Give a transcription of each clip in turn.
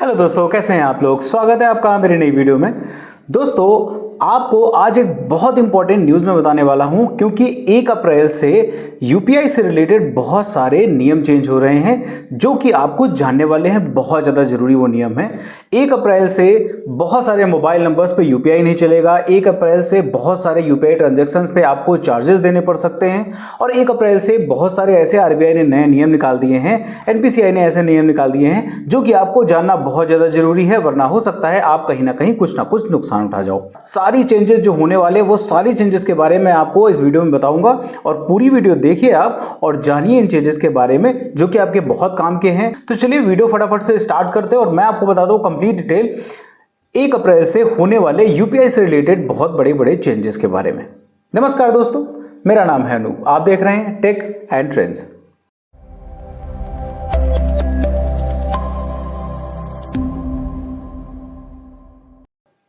Hello दोस्तों, कैसे हैं आप लोग। स्वागत है आपका मेरी नई वीडियो में। दोस्तों, आपको आज एक बहुत इंपॉर्टेंट न्यूज़ में बताने वाला हूं, क्योंकि 1 अप्रैल से यूपीआई से रिलेटेड बहुत सारे नियम चेंज हो रहे हैं जो कि आपको जानने वाले हैं। बहुत ज़्यादा ज़रूरी वो नियम है। 1 अप्रैल से बहुत सारे मोबाइल नंबर्स पे यूपीआई नहीं चलेगा। 1 अप्रैल से बहुत सारे यूपीआई ट्रांजैक्शंस पे आपको चार्जेस देने पड़ सकते हैं। और 1 अप्रैल से बहुत सारे ऐसे आरबीआई ने नए नियम निकाल दिए हैं, एनपीसीआई ने ऐसे नियम निकाल दिए हैं जो कि आपको जानना बहुत ज़्यादा ज़रूरी है, वरना हो सकता है आप कहीं ना कुछ नुकसान उठा जाओ। सारी चेंजेस जो होने वाले वो सारी चेंजेस के बारे में आपको इस वीडियो में बताऊंगा, और पूरी वीडियो देखिए आप और जानिए इन चेंजेस के बारे में जो कि आपके बहुत काम के हैं। तो चलिए वीडियो फटाफट से स्टार्ट करते हैं और मैं आपको बता दूं कंप्लीट डिटेल 1 अप्रैल से होने वाले यूपीआई से रिलेटेड बहुत बड़े बड़े चेंजेस के बारे में। नमस्कार दोस्तों, मेरा नाम है अनूप, आप देख रहे हैं टेक एंड ट्रेंड्स।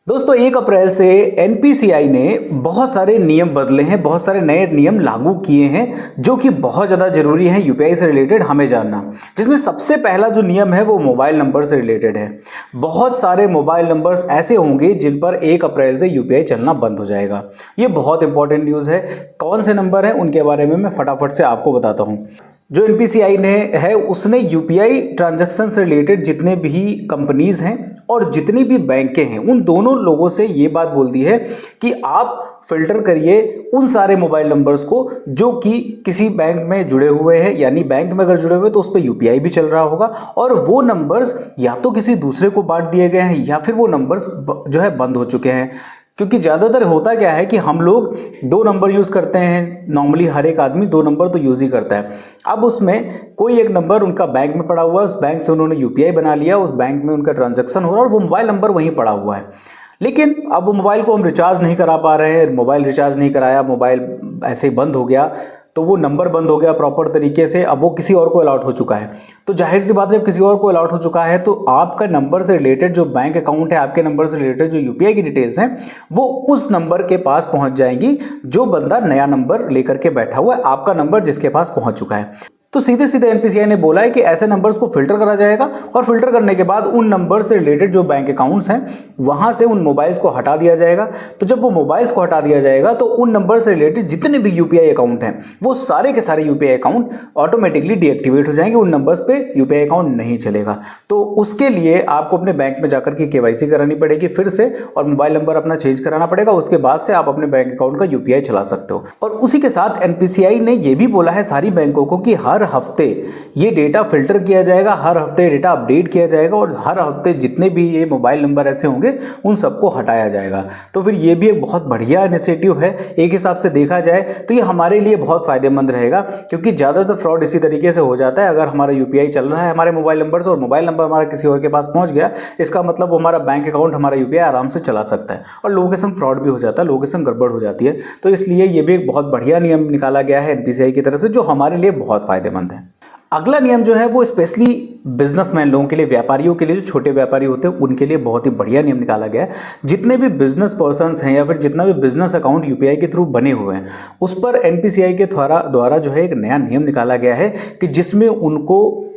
दोस्तों, 1 अप्रैल से एनपीसीआई ने बहुत सारे नियम बदले हैं, बहुत सारे नए नियम लागू किए हैं जो कि बहुत ज़्यादा जरूरी हैं यूपीआई से रिलेटेड हमें जानना। जिसमें सबसे पहला जो नियम है वो मोबाइल नंबर से रिलेटेड है। बहुत सारे मोबाइल नंबर्स ऐसे होंगे जिन पर 1 अप्रैल से यूपीआई चलना बंद हो जाएगा। ये बहुत इंपॉर्टेंट न्यूज़ है। कौन से नंबर हैं उनके बारे में मैं फटाफट से आपको बताता हूँ। जो एनपीसीआई ने है उसने यूपीआई ट्रांजैक्शन से रिलेटेड जितने भी कंपनीज हैं और जितनी भी बैंकें हैं उन दोनों लोगों से ये बात बोल दी है कि आप फिल्टर करिए उन सारे मोबाइल नंबर्स को जो कि किसी बैंक में जुड़े हुए हैं, यानी बैंक में अगर जुड़े हुए तो उस पर यूपीआई भी चल रहा होगा, और वो नंबर्स या तो किसी दूसरे को बांट दिए गए हैं या फिर वो नंबर्स जो है बंद हो चुके हैं। क्योंकि ज़्यादातर होता क्या है कि हम लोग 2 नंबर यूज़ करते हैं, नॉर्मली हर एक आदमी 2 नंबर तो यूज़ ही करता है। अब उसमें कोई एक नंबर उनका बैंक में पड़ा हुआ है, उस बैंक से उन्होंने यूपीआई बना लिया, उस बैंक में उनका ट्रांजैक्शन हो रहा है और वो मोबाइल नंबर वहीं पड़ा हुआ है। लेकिन अब वो मोबाइल को हम रिचार्ज नहीं करा पा रहे हैं, मोबाइल रिचार्ज नहीं कराया, मोबाइल ऐसे ही बंद हो गया, तो वो नंबर बंद हो गया प्रॉपर तरीके से। अब वो किसी और को अलॉट हो चुका है। तो जाहिर सी बात है, जब किसी और को अलॉट हो चुका है तो आपका नंबर से रिलेटेड जो बैंक अकाउंट है, आपके नंबर से रिलेटेड जो यूपीआई की डिटेल्स हैं वो उस नंबर के पास पहुंच जाएंगी जो बंदा नया नंबर लेकर के बैठा हुआ है, आपका नंबर जिसके पास पहुंच चुका है। तो सीधे सीधे एनपीसीआई ने बोला है कि ऐसे नंबर्स को फिल्टर करा जाएगा और फिल्टर करने के बाद उन नंबर से रिलेटेड जो बैंक अकाउंट्स हैं वहां से उन मोबाइल्स को हटा दिया जाएगा। तो जब वो मोबाइल्स को हटा दिया जाएगा तो उन नंबर से रिलेटेड जितने भी यूपीआई अकाउंट हैं वो सारे के सारे यूपीआई अकाउंट ऑटोमेटिकली डीएक्टिवेट हो जाएंगे, उन नंबर्स पे यूपीआई अकाउंट नहीं चलेगा। तो उसके लिए आपको अपने बैंक में जाकर के केवाईसी करानी पड़ेगी फिर से, और मोबाइल नंबर अपना चेंज कराना पड़ेगा। उसके बाद से आप अपने बैंक अकाउंट का यूपीआई चला सकते हो। और उसी के साथ एनपीसीआई ने यह भी बोला है सारी बैंकों को कि हर हफ्ते ये डेटा फिल्टर किया जाएगा, हर हफ्ते डेटा अपडेट किया जाएगा और हर हफ्ते जितने भी ये मोबाइल नंबर ऐसे होंगे उन सबको हटाया जाएगा। तो फिर ये भी एक बहुत बढ़िया इनिशिएटिव है। एक हिसाब से देखा जाए तो ये हमारे लिए बहुत फायदेमंद रहेगा, क्योंकि ज़्यादातर फ्रॉड इसी तरीके से हो जाता है। अगर हमारा यूपीआई चल रहा है हमारे मोबाइल नंबर से और मोबाइल नंबर हमारा किसी और के पास पहुंच गया, इसका मतलब वो हमारा बैंक अकाउंट, हमारा यूपीआई आराम से चला सकता है और लोगों के संग फ्रॉड भी हो जाता है, लोगों के संग गड़बड़ हो जाती है। तो इसलिए ये भी एक बहुत बढ़िया नियम निकाला गया है एनपीसीआई की तरफ से, जो हमारे लिए बहुत फायदेमंद है। अगला नियम जो है वो स्पेशली बिजनेसमैन लोगों के लिए, व्यापारियों के लिए, जो छोटे व्यापारी होते हैं उनके लिए बहुत ही बढ़िया नियम निकाला गया है। जितने भी बिजनेस पर्सन्स हैं या फिर जितना भी बिजनेस अकाउंट यूपीआई के थ्रू बने हुए हैं उस पर एनपीसीआई के द्वारा जो है एक नया नियम निकाला गया है कि जिसमें उनको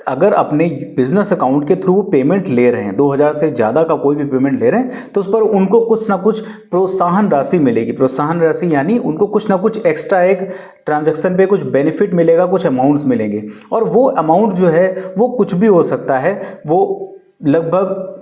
अगर अपने बिजनेस अकाउंट के थ्रू पेमेंट ले रहे हैं, 2000 से ज़्यादा का कोई भी पेमेंट ले रहे हैं, तो उस पर उनको कुछ ना कुछ प्रोत्साहन राशि मिलेगी। प्रोत्साहन राशि यानी उनको कुछ ना कुछ एक्स्ट्रा एक ट्रांजैक्शन पे कुछ बेनिफिट मिलेगा, कुछ अमाउंट्स मिलेंगे। और वो अमाउंट जो है वो कुछ भी हो सकता है। वो लगभग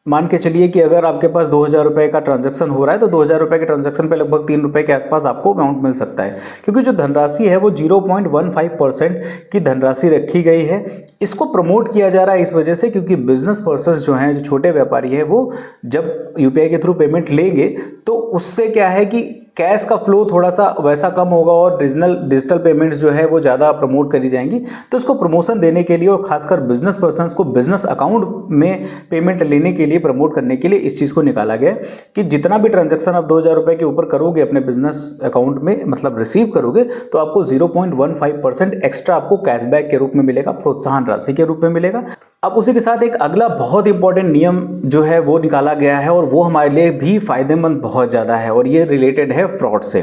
मान के चलिए कि अगर आपके पास 2000 रुपये का ट्रांजैक्शन हो रहा है तो 2000 रुपये के ट्रांजैक्शन पे लगभग 3 रुपये के आसपास आपको अमाउंट मिल सकता है, क्योंकि जो धनराशि है वो 0.15% की धनराशि रखी गई है। इसको प्रमोट किया जा रहा है इस वजह से क्योंकि बिजनेस पर्सन्स जो हैं, जो छोटे व्यापारी हैं, वो जब यूपीआई के थ्रू पेमेंट लेंगे तो उससे क्या है कि कैश का फ्लो थोड़ा सा वैसा कम होगा और डिजिटल पेमेंट्स जो है वो ज़्यादा प्रमोट करी जाएंगी। तो इसको प्रमोशन देने के लिए और खासकर बिजनेस पर्सन्स को बिजनेस अकाउंट में पेमेंट लेने के लिए, प्रमोट करने के लिए इस चीज़ को निकाला गया कि जितना भी ट्रांजैक्शन आप 2000 रुपये के ऊपर करोगे अपने बिजनेस अकाउंट में, मतलब रिसीव करोगे, तो आपको 0.15% एक्स्ट्रा आपको कैशबैक के रूप में मिलेगा, प्रोत्साहन राशि के रूप में मिलेगा। अब उसी के साथ एक अगला बहुत इंपॉर्टेंट नियम जो है वो निकाला गया है और वो हमारे लिए भी फायदेमंद बहुत ज़्यादा है, और ये रिलेटेड है फ्रॉड से।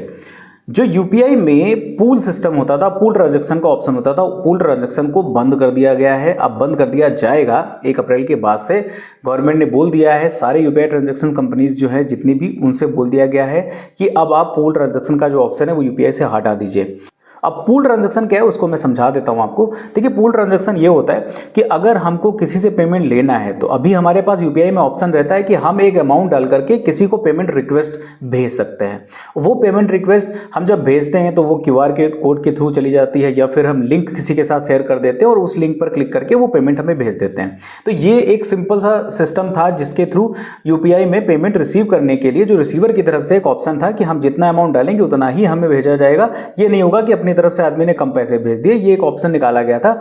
जो यूपीआई में पूल सिस्टम होता था, पूल ट्रांजैक्शन का ऑप्शन होता था, पूल ट्रांजैक्शन को बंद कर दिया गया है, अब बंद कर दिया जाएगा 1 अप्रैल के बाद से। गवर्नमेंट ने बोल दिया है, सारे यूपीआई ट्रांजैक्शन कंपनीज जो है जितनी भी, उनसे बोल दिया गया है कि अब आप पूल ट्रांजैक्शन का जो ऑप्शन है वो यूपीआई से हटा दीजिए। अब पूल ट्रांजैक्शन क्या है उसको मैं समझा देता हूं आपको। देखिए, पूल ट्रांजैक्शन ये होता है कि अगर हमको किसी से पेमेंट लेना है तो अभी हमारे पास यूपीआई में ऑप्शन रहता है कि हम एक अमाउंट डाल करके किसी को पेमेंट रिक्वेस्ट भेज सकते हैं। वो पेमेंट रिक्वेस्ट हम जब भेजते हैं तो वो क्यूआर के कोड के थ्रू चली जाती है, या फिर हम लिंक किसी के साथ शेयर कर देते हैं और उस लिंक पर क्लिक करके वो पेमेंट हमें भेज देते हैं। तो ये एक सिंपल सा सिस्टम था जिसके थ्रू यूपीआई में पेमेंट रिसीव करने के लिए जो रिसीवर की तरफ से एक ऑप्शन था कि हम जितना अमाउंट डालेंगे उतना ही हमें भेजा जाएगा। ये नहीं होगा कि अपनी तरफ से आदमी ने पैसे भेज दिए, ये एक ऑप्शन निकाला गया था।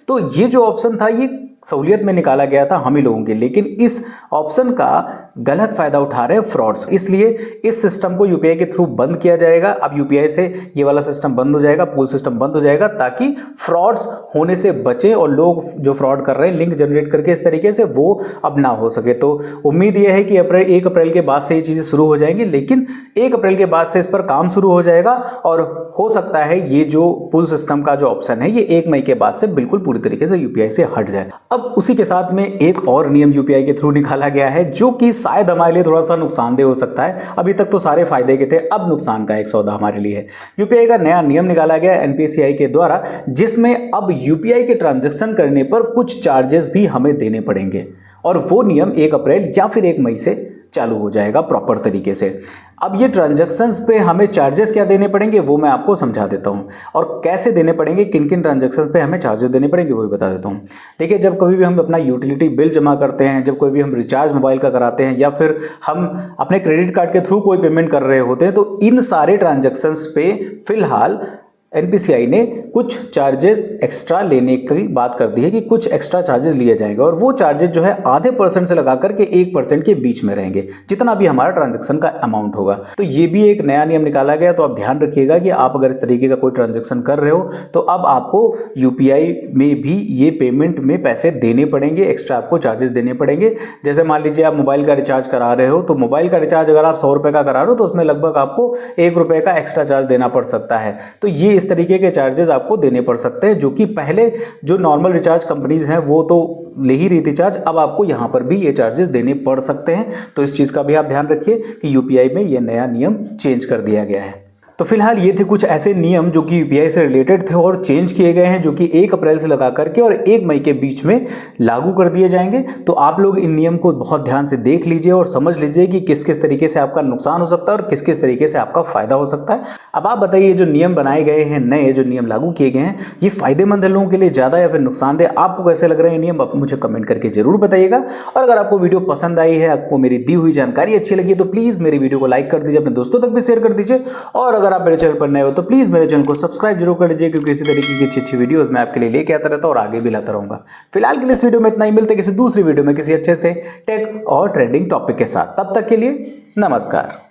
तो ये जो ऑप्शन था ये सहूलियत में निकाला गया था हम ही लोगों के, लेकिन इस ऑप्शन का गलत फायदा उठा रहे हैं फ्रॉड्स, इसलिए इस सिस्टम को यूपीआई के थ्रू बंद किया जाएगा। अब यूपीआई से ये वाला सिस्टम बंद हो जाएगा, पूल सिस्टम बंद हो जाएगा, ताकि फ्रॉड्स होने से बचें और लोग जो फ्रॉड कर रहे हैं लिंक जनरेट करके इस तरीके से, वो अब ना हो सके। तो उम्मीद यह है कि 1 अप्रैल के बाद से ये चीज़ें शुरू हो जाएंगी, लेकिन 1 अप्रैल के बाद से इस पर काम शुरू हो जाएगा और हो सकता है ये जो पूल सिस्टम का जो ऑप्शन है ये 1 मई के बाद से बिल्कुल पूरी तरीके से यूपीआई से हट जाए। अब उसी के साथ में एक और नियम यूपीआई के थ्रू निकाला गया है जो कि शायद हमारे लिए थोड़ा सा नुकसानदेह हो सकता है। अभी तक तो सारे फायदे के थे, अब नुकसान का एक सौदा हमारे लिए है। यूपीआई का नया नियम निकाला गया है एनपीसीआई के द्वारा, जिसमें अब यूपीआई के ट्रांजैक्शन करने पर कुछ चार्जेस भी हमें देने पड़ेंगे, और वो नियम 1 अप्रैल या फिर 1 मई से चालू हो जाएगा प्रॉपर तरीके से। अब ये ट्रांजैक्शंस पे हमें चार्जेस क्या देने पड़ेंगे वो मैं आपको समझा देता हूँ, और कैसे देने पड़ेंगे, किन किन ट्रांजैक्शंस पे हमें चार्जेस देने पड़ेंगे वो भी बता देता हूँ। देखिए, जब कभी भी हम अपना यूटिलिटी बिल जमा करते हैं, जब कोई भी हम रिचार्ज मोबाइल का कराते हैं, या फिर हम अपने क्रेडिट कार्ड के थ्रू कोई पेमेंट कर रहे होते हैं, तो इन सारे ट्रांजैक्शंस पे फिलहाल एनपीसीआई ने कुछ चार्जेस एक्स्ट्रा लेने की बात कर दी है कि कुछ एक्स्ट्रा चार्जेस लिए जाएंगे, और वो चार्जेस जो है आधे % से लगा करके 1% के बीच में रहेंगे, जितना भी हमारा ट्रांजैक्शन का अमाउंट होगा। तो ये भी एक नया नियम निकाला गया, तो आप ध्यान रखिएगा कि आप अगर इस तरीके का कोई ट्रांजैक्शन कर रहे हो तो अब आपको यूपीआई में भी ये पेमेंट में पैसे देने पड़ेंगे, एक्स्ट्रा आपको चार्जेस देने पड़ेंगे। जैसे मान लीजिए आप मोबाइल का रिचार्ज करा रहे हो, तो मोबाइल का रिचार्ज अगर आप 100 रुपये का करा रहे हो तो उसमें लगभग आपको 1 रुपये का एक्स्ट्रा चार्ज देना पड़ सकता है। तो ये इस तरीके के चार्जेस आपको देने पड़ सकते हैं, जो कि पहले जो नॉर्मल रिचार्ज कंपनीज हैं वो तो ले ही रही थी चार्ज, अब आपको यहां पर भी ये चार्जेस देने पड़ सकते हैं। तो इस चीज का भी आप ध्यान रखिए कि यूपीआई में ये नया नियम चेंज कर दिया गया है। तो फिलहाल ये थे कुछ ऐसे नियम जो कि यूपीआई से रिलेटेड थे और चेंज किए गए हैं, जो कि 1 अप्रैल से लगा करके और 1 मई के बीच में लागू कर दिए जाएंगे। तो आप लोग इन नियम को बहुत ध्यान से देख लीजिए और समझ लीजिए कि किस किस तरीके से आपका नुकसान हो सकता है और किस किस तरीके से आपका फायदा हो सकता है। अब आप बताइए, जो नियम बनाए गए हैं, नए जो नियम लागू किए गए हैं, ये फायदेमंद है लोगों के लिए ज़्यादा या फिर नुकसानदेह? आपको कैसे लग रहे हैं नियम, आप मुझे कमेंट करके जरूर बताइएगा। और अगर आपको वीडियो पसंद आई है, आपको मेरी दी हुई जानकारी अच्छी लगी, तो प्लीज़ मेरी वीडियो को लाइक कर दीजिए, अपने दोस्तों तक भी शेयर कर दीजिए। और अगर आप मेरे चैनल पर नए हो तो प्लीज़ मेरे चैनल को सब्सक्राइब जरूर कर लीजिए, क्योंकि इसी तरीके की अच्छी अच्छी वीडियोस मैं आपके लिए लेके आता रहता हूँ और आगे भी लाता रहूँगा। फिलहाल के लिए इस वीडियो में इतना ही, मिलते किसी दूसरी वीडियो में किसी अच्छे से टेक और ट्रेंडिंग टॉपिक के साथ। तब तक के लिए नमस्कार।